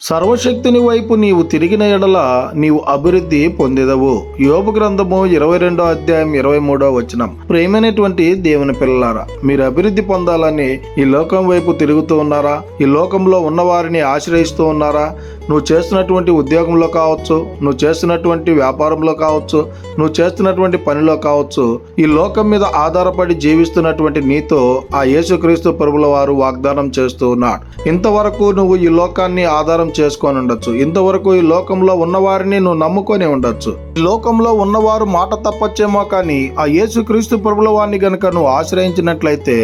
సర్వశక్తుని వైపు నీవు తిరిగిన ఎడల నీవు అభివృద్ధి పొందెదవు. యోబు గ్రంథము 22వ అధ్యాయం 23వ వచనం. ప్రేమైనటువంటి దేవుని పిల్లలారా, మీరు అభివృద్ధి పొందాలని ఈ లోకం వైపు తిరుగుతూ ఉన్నారా? ఈ లోకంలో ఉన్నవారిని ఆశ్రయిస్తూ ఉన్నారా? నువ్వు చేస్తున్నటువంటి ఉద్యోగంలో కావచ్చు, నువ్వు చేస్తున్నటువంటి వ్యాపారంలో కావచ్చు, నువ్వు చేస్తున్నటువంటి పనిలో కావచ్చు, ఈ లోకం మీద ఆధారపడి జీవిస్తున్నటువంటి నీతో ఆ యేసుక్రీస్తు ప్రభుల వారు వాగ్దానం చేస్తూ ఉన్నాడు. ఇంతవరకు నువ్వు ఈ లోకాన్ని ఆధారం చేసుకొని ఉండొచ్చు, ఇంతవరకు ఈ లోకంలో ఉన్నవారిని నువ్వు నమ్ముకొని ఉండొచ్చు. ఈ లోకంలో ఉన్నవారు మాట తప్పచ్చేమో కానీ ఆ యేసుక్రీస్తు ప్రభుల వారిని గనుక నువ్వు ఆశ్రయించినట్లయితే,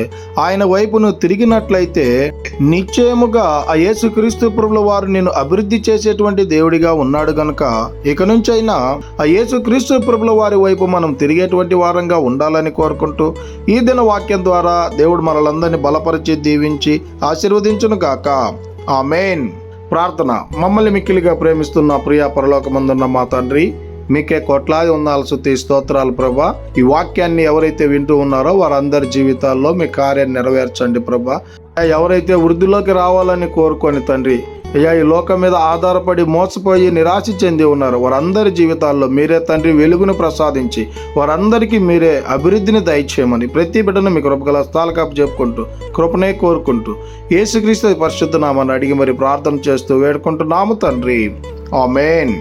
ఆయన వైపు నువ్వు తిరిగినట్లయితే నిశ్చయముగా ఆ యేసుక్రీస్తు ప్రభుల వారు నేను అభివృద్ధి చేసేటువంటి దేవుడిగా ఉన్నాడు గనుక ఇక నుంచి అయినా ఆ యేసుక్రీస్తు ప్రభుల వారి వైపు మనం తిరిగేటువంటి వారంగా ఉండాలని కోరుకుంటూ ఈ దిన వాక్యం ద్వారా దేవుడు మనలందరినీ బలపరిచి దీవించి ఆశీర్వదించును గాక. ఆమేన్. ప్రార్థన. మమ్మల్ని మిక్కిలిగా ప్రేమిస్తున్న ప్రియ పరలోకమందున్న మా తండ్రి, మీకే కోట్లాది వందనాలు స్తుతి స్తోత్రాలు ప్రభా. ఈ వాక్యాన్ని ఎవరైతే వింటూ ఉన్నారో వారందరి జీవితాల్లో మీ కార్యాన్ని నెరవేర్చండి ప్రభా. ఎవరైతే వృద్ధిలోకి రావాలని కోరుకొని తండ్రి అయ్యా ఈ లోకం మీద ఆధారపడి మోసపోయి నిరాశ చెంది ఉన్నారు, వారందరి జీవితాల్లో మీరే తండ్రి వెలుగును ప్రసాదించి వారందరికీ మీరే అభివృద్ధిని దయచేయమని ప్రతి బిడ్డను మీ కృపగల స్థాలకాపు చెప్పుకుంటూ కృపనే కోరుకుంటూ యేసుక్రీస్తు పరిశుద్ధ నామాన్ని అడిగి మరి ప్రార్థన చేస్తూ వేడుకుంటున్నాము తండ్రి. ఆమేన్.